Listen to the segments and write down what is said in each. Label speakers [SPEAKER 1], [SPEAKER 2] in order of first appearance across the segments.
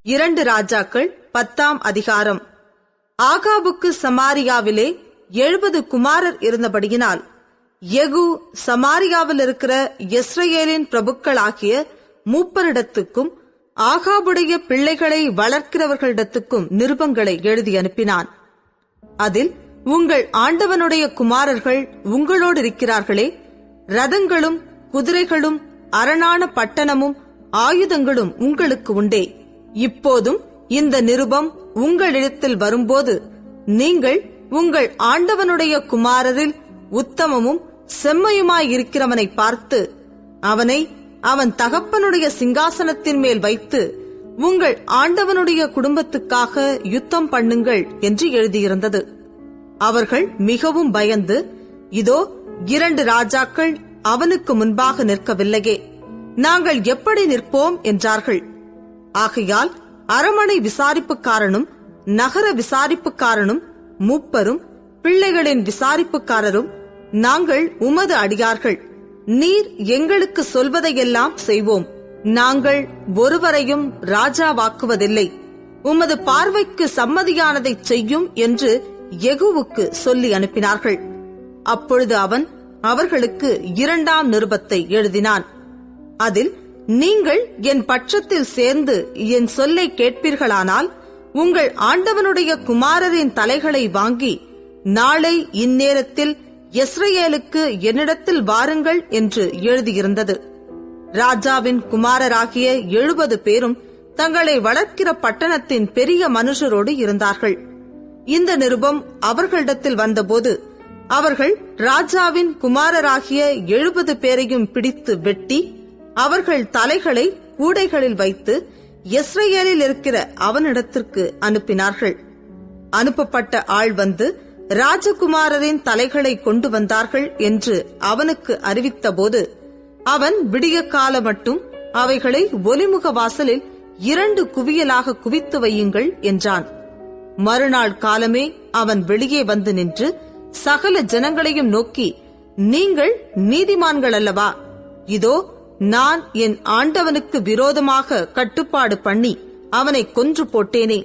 [SPEAKER 1] 2 ராஜாக்கள் 10ஆம் அதிகாரம். ஆகாபுக்கு சமாரியாவிலே 70 குமாரர் இருந்தபடியினால் யெகூ சமாரியாவில் இருக்கிற யெஸ்ரயேலின் பிரபுக்களாகிய மூப்பரிடத்துக்கும் ஆகாபுடைய பிள்ளைகளை வளர்க்கிறவர்களிடத்துக்கும் நிருபங்களை எழுதி அனுப்பினான். அதில், உங்கள் ஆண்டவனுடைய குமாரர்கள் உங்களோடு இருக்கிறார்களே, ரதங்களும் குதிரைகளும் அரணான பட்டணமும் ஆயுதங்களும் உங்களுக்கு உண்டே. இப்போதும் இந்த நிருபம் உங்களிடத்தில் வரும்போது நீங்கள் உங்கள் ஆண்டவனுடைய குமாரரில் உத்தமமும் செம்மையுமாயிருக்கிறவனை பார்த்து அவனை அவன் தகப்பனுடைய சிங்காசனத்தின் மேல் வைத்து உங்கள் ஆண்டவனுடைய குடும்பத்துக்காக யுத்தம் பண்ணுங்கள் என்று எழுதியிருந்தது. அவர்கள் மிகவும் பயந்து, இதோ 2 ராஜாக்கள் அவனுக்கு முன்பாக நிற்கவில்லையே, நாங்கள் எப்படி நிற்போம் என்றார்கள். ஆகையால் அரமனை விசாரிப்புக்காரனும் நகர விசாரிப்புக்காரனும் மூப்பரும் பிள்ளைகளின் விசாரிப்புக்காரரும், நாங்கள் உமது அடியார்கள், நீர் எங்களுக்கு சொல்வதையெல்லாம் செய்வோம், நாங்கள் ஒருவரையும் ராஜாவாக்குவதில்லை, உமது பார்வைக்கு சம்மதியானதை செய்யும் என்று யெகூவுக்கு சொல்லி அனுப்பினார்கள். அப்பொழுது அவன் அவர்களுக்கு 2ஆம் நிருபத்தை எழுதினான். அதில், நீங்கள் என் பட்சத்தில் சேர்ந்து என் சொல்லை கேட்பீர்களானால் உங்கள் ஆண்டவனுடைய குமாரரின் தலைகளை வாங்கி நாளை இந்நேரத்தில் யெஸ்ரயேலுக்கு என்னிடத்தில் வாருங்கள் என்று எழுதியிருந்தது. ராஜாவின் குமாரராகிய 70 பேரும் தங்களை வளர்க்கிற பட்டணத்தின் பெரிய மனுஷரோடு இருந்தார்கள். இந்த நிருபம் அவர்களிடத்தில் வந்தபோது அவர்கள் ராஜாவின் குமாரராகிய 70 பேரையும் பிடித்து வெட்டி அவர்கள் தலைகளை கூடைகளில் வைத்து யெஸ்ரயேலில் இருக்கிற அவனிடத்திற்கு அனுப்பினார்கள். அனுப்பப்பட்ட ஆள் வந்து ராஜகுமாரரின் தலைகளை கொண்டு வந்தார்கள் என்று அவனுக்கு அறிவித்தபோது அவன் விடிய கால மட்டும் அவைகளை ஒலிமுக வாசலில் 2 குவியலாக குவித்து வையுங்கள் என்றான். மறுநாள் காலமே அவன் வெளியே வந்து நின்று சகல ஜனங்களையும் நோக்கி, நீங்கள் நீதிமான்கள் அல்லவா? இதோ, நான் என் ஆண்டவனுக்கு விரோதமாக கட்டுப்பாடு பண்ணி அவனை கொன்று போட்டேனே.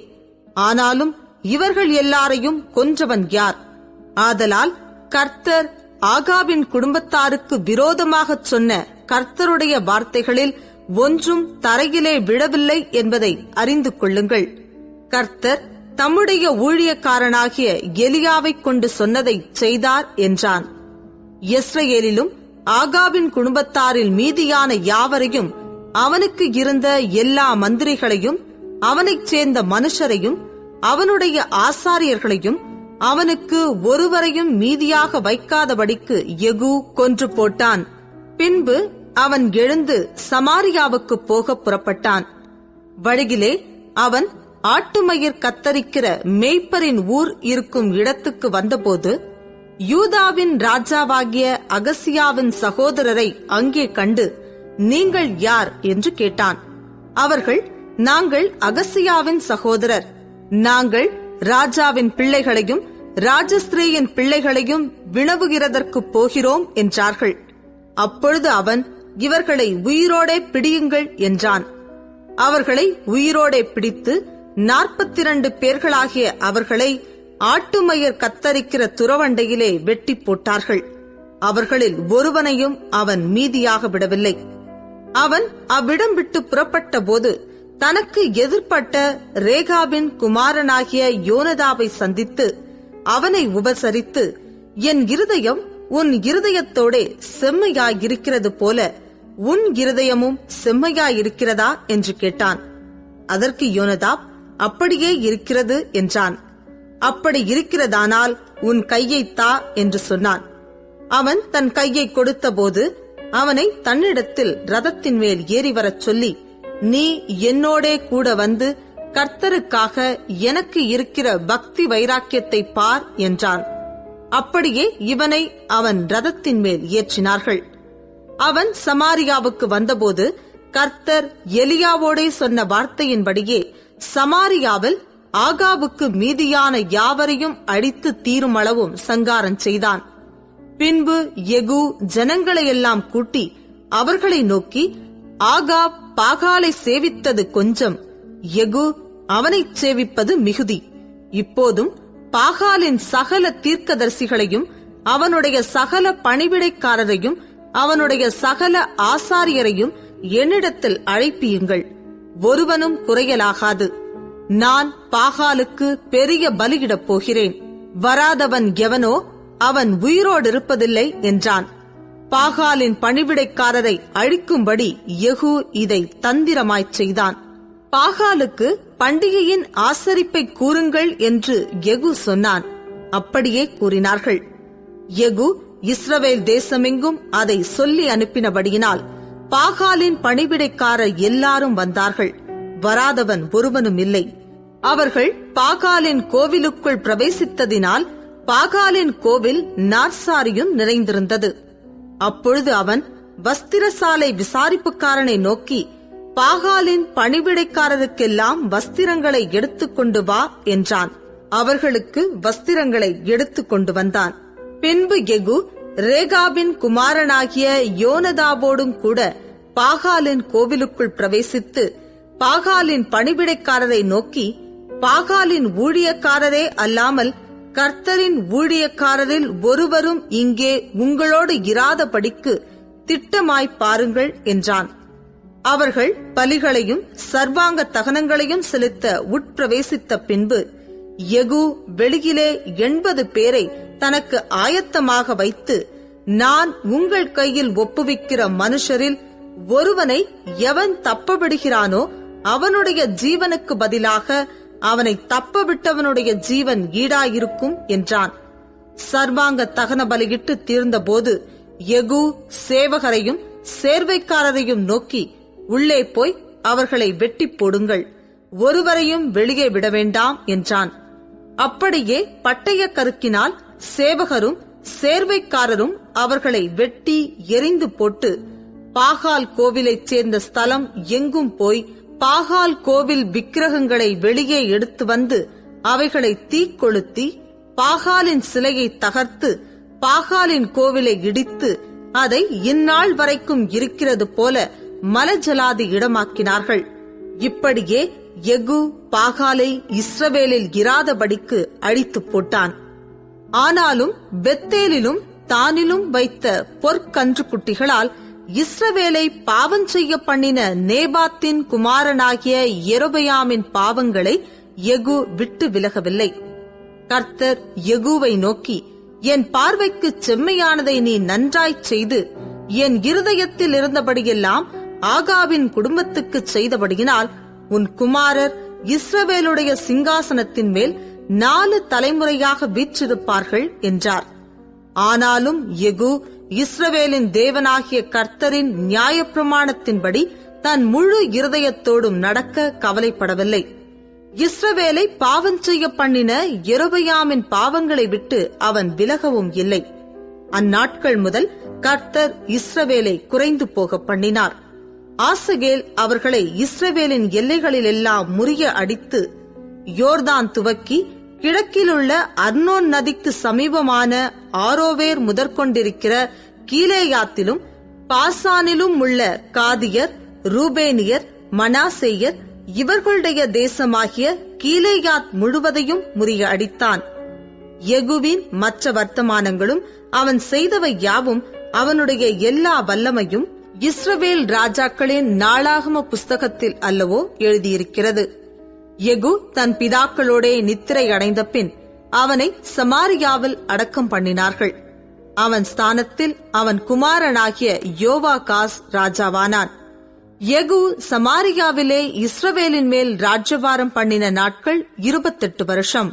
[SPEAKER 1] ஆனாலும் இவர்கள் எல்லாரையும் கொன்றவன் யார்? ஆதலால் கர்த்தர் ஆகாபின் குடும்பத்தாருக்கு விரோதமாகச் சொன்ன கர்த்தருடைய வார்த்தைகளில் ஒன்றும் தரையிலே விழவில்லை என்பதை அறிந்து கொள்ளுங்கள். கர்த்தர் தம்முடைய ஊழியக்காரனாகிய எலியாவைக் கொண்டு சொன்னதை செய்தார் என்றான். யெஸ்ரயேலிலும் ஆகாபின் குடும்பத்தாரில் மீதியான யாவரையும், அவனுக்கு இருந்த எல்லா மந்திரிகளையும், அவனைச் சேர்ந்த மனுஷரையும், அவனுடைய ஆசாரியர்களையும், அவனுக்கு ஒருவரையும் மீதியாக வைக்காதபடிக்கு யெகூ கொன்று போட்டான். பின்பு அவன் எழுந்து சமாரியாவுக்கு போக புறப்பட்டான். வழியிலே அவன் ஆட்டுமயிர் கத்தரிக்கிற மேய்ப்பரின் ஊர் இருக்கும் இடத்துக்கு வந்தபோது யூதாவின் ராஜாவாகிய அகசியாவின் சகோதரரை அங்கே கண்டு, நீங்கள் யார் என்று கேட்டான். அவர்கள், நாங்கள் அகசியாவின் சகோதரர், நாங்கள் ராஜாவின் பிள்ளைகளையும் ராஜஸ்திரீயின் பிள்ளைகளையும் வினவுகிறதற்கு போகிறோம் என்றார்கள். அப்பொழுது அவன், இவர்களை உயிரோடே பிடியுங்கள் என்றான். அவர்களை உயிரோடே பிடித்து 42 பேர்களாகிய அவர்களை ஆட்டுமயிர் கத்தரிக்கிற துறவண்டையிலே வெட்டி போட்டார்கள். அவர்களில் ஒருவனையும் அவன் மீதியாக விடவில்லை. அவன் அவ்விடம் விட்டு புறப்பட்ட போது தனக்கு எதிர்ப்பட்ட ரேகாபின் குமாரனாகிய யோனதாவை சந்தித்து அவனை உபசரித்து, என் இருதயம் உன் இருதயத்தோடே செம்மையாயிருக்கிறது போல உன் இருதயமும் செம்மையாயிருக்கிறதா என்று கேட்டான். அதற்கு யோனதாப், அப்படியே இருக்கிறது என்றான். அப்படி இருக்கிறதானால் உன் கையைத் தா என்று சொன்னான். அவன் தன் கையை கொடுத்தபோது அவனை தன்னிடத்தில் ரதத்தின் மேல் ஏறி வரச் சொல்லி, நீ என்னோடே கூட வந்து கர்த்தருக்காக எனக்கு இருக்கிற பக்தி வைராக்கியத்தை பார் என்றான். அப்படியே இவனை அவன் ரதத்தின் மேல் ஏற்றினார்கள். அவன் சமாரியாவுக்கு வந்தபோது கர்த்தர் எலியாவோடே சொன்ன வார்த்தையின்படியே சமாரியாவில் ஆகாபுக்கு மீதியான யாவரையும் அடித்து தீருமளவும் சங்காரம் செய்தான். பின்பு யெகூ ஜனங்களையெல்லாம் கூட்டி அவர்களை நோக்கி, ஆகாப் பாகாலை சேவித்தது கொஞ்சம், யெகூ அவனைச் சேவிப்பது மிகுதி. இப்போதும் பாகாலின் சகல தீர்க்கதரிசிகளையும் அவனுடைய சகல பணிவிடைக்காரரையும் அவனுடைய சகல ஆசாரியரையும் என்னிடத்தில் அழைப்பியுங்கள், ஒருவனும் குறையலாகாது. நான் பாகாலுக்கு பெரிய பலியிடப் போகிறேன், வராதவன் எவனோ அவன் உயிரோடு இருப்பதில்லை என்றான். பாகாலின் பணிவிடைக்காரரை அழிக்கும்படி யெகூ இதை தந்திரமாய்ச் செய்தான். பாகாலுக்கு பண்டிகையின் ஆசரிப்பை கூறுங்கள் என்று யெகூ சொன்னான். அப்படியே கூறினார்கள். யெகூ இஸ்ரவேல் தேசமெங்கும் அதை சொல்லி அனுப்பினபடியினால் பாகாலின் பணிவிடைக்காரர் எல்லாரும் வந்தார்கள், வராதவன் ஒருவனும் இல்லை. அவர்கள் பாகாலின் கோவிலுக்குள் பிரவேசித்ததினால் பாகாலின் கோவில் நாற்சாரியும் நிறைந்திருந்தது. அப்பொழுது அவன் வஸ்திரசாலை விசாரிப்புக்காரனை நோக்கி, பாகாலின் பணிவிடைக்காரருக்கெல்லாம் வஸ்திரங்களை எடுத்துக்கொண்டு வா என்றான். அவர்களுக்கு வஸ்திரங்களை எடுத்துக் கொண்டு வந்தான். பின்பு யெகூ ரேகாபின் குமாரனாகிய யோனதாபோடும் கூட பாகாலின் கோவிலுக்குள் பிரவேசித்து பாகாலின் பணிவிடைக்காரரை நோக்கி, பாகாலின் ஊழியக்காரரே அல்லாமல் கர்த்தரின் ஊழியக்காரரில் ஒருவரும் இங்கே உங்களோடு இராதபடிக்கு திட்டமாய்ப் பாருங்கள் என்றான். அவர்கள் பலிகளையும் சர்வாங்க தகனங்களையும் செலுத்த உட்பிரவேசித்த பின்பு யெகூ வெளியிலே 80 பேரை தனக்கு ஆயத்தமாக வைத்து, நான் உங்கள் கையில் ஒப்புவிக்கிற மனுஷரில் ஒருவனை எவன் தப்பவிடுகிறானோ அவனுடைய ஜீவனுக்கு பதிலாக அவனை தப்பவிட்டவனுடைய ஜீவன் ஈடாயிருக்கும் என்றான். சர்வாங்க தகன பலியிட்டு தீர்ந்தபோது யெகூ சேவகரையும் சேர்வைக்காரரையும் நோக்கி, உள்ளே போய் அவர்களை வெட்டி போடுங்கள், ஒருவரையும் வெளியே விட வேண்டாம் என்றான். அப்படியே பட்டய கருக்கினால் சேவகரும் சேர்வைக்காரரும் அவர்களை வெட்டி எரிந்து போட்டு பாகால் கோவிலைச் சேர்ந்த ஸ்தலம் எங்கும் போய் பாகால் கோவில் விக்கிரகங்களை வெளியே எடுத்து வந்து அவைகளை தீக்கொளுத்தி பாகாலின் சிலையை தகர்த்து பாகாலின் கோவிலை இடித்து அதை இந்நாள் வரைக்கும் இருக்கிறது போல மலஜலாதி இடமாக்கினார்கள். இப்படியே யெகூ பாகாலை இஸ்ரவேலில் இராதபடிக்கு அழித்து போட்டான். ஆனாலும் பெத்தேலிலும் தானிலும் வைத்த பொற்கன்று குட்டிகளால் இஸ்ரவேலை பாவம் செய்ய பண்ணின நேபாத்தின் குமாரனாகிய யெரொபெயாமின் பாவங்களை யெகூ விட்டு விலகவில்லை. கர்த்தர் யெகூவை நோக்கி, என் பார்வைக்கு செம்மையானதை நீ நன்றாய்ச் செய்து என் இருதயத்தில் இருந்தபடியெல்லாம் ஆகாபின் குடும்பத்துக்கு செய்தபடியினால் உன் குமாரர் இஸ்ரவேலுடைய சிங்காசனத்தின் மேல் 4 தலைமுறையாக வீற்றிருப்பார்கள் என்றார். ஆனாலும் யெகூ இஸ்ரவேலின் தேவனாகிய கர்த்தரின் நியாயப்பிரமாணத்தின்படி தன் முழு இருதயத்தோடும் நடக்க கவலைப்படவில்லை. இஸ்ரவேலை பாவம் செய்ய பண்ணின யெரொபெயாமின் பாவங்களை விட்டு அவன் விலகவும் இல்லை. அந்நாட்கள் முதல் கர்த்தர் இஸ்ரவேலை குறைந்து போக பண்ணினார். ஆசகேல் அவர்களை இஸ்ரவேலின் எல்லைகளிலெல்லாம் முறிய அடித்து யோர்தான் துவக்கி கிழக்கிலுள்ள அர்னோன் நதிக்கு சமீபமான ஆரோவேர் முதற்கொண்டிருக்கிற கீலேயாத்திலும் பாசானிலும் உள்ள காதியர், ரூபேனியர், மனாசேயர் இவர்களுடைய தேசமாகிய கீலேயாத் முழுவதையும் முறிய அடித்தான். யெகூவின் மற்ற வர்த்தமானங்களும் அவன் செய்தவை யாவும் அவனுடைய எல்லா வல்லமையும் இஸ்ரவேல் ராஜாக்களின் நாளாகம புஸ்தகத்தில் அல்லவோ எழுதியிருக்கிறது. யெகூ தன் பிதாக்களோடே நித்திரை அடைந்த பின் அவனை சமாரியாவில் அடக்கம் பண்ணினார்கள். அவன் ஸ்தானத்தில் அவன் குமாரனாகிய யோவாகாஸ் ராஜாவானான். யெகூ சமாரியாவிலே இஸ்ரவேலின் மேல் ராஜ்யபாரம் பண்ணின நாட்கள் 28 வருஷம்.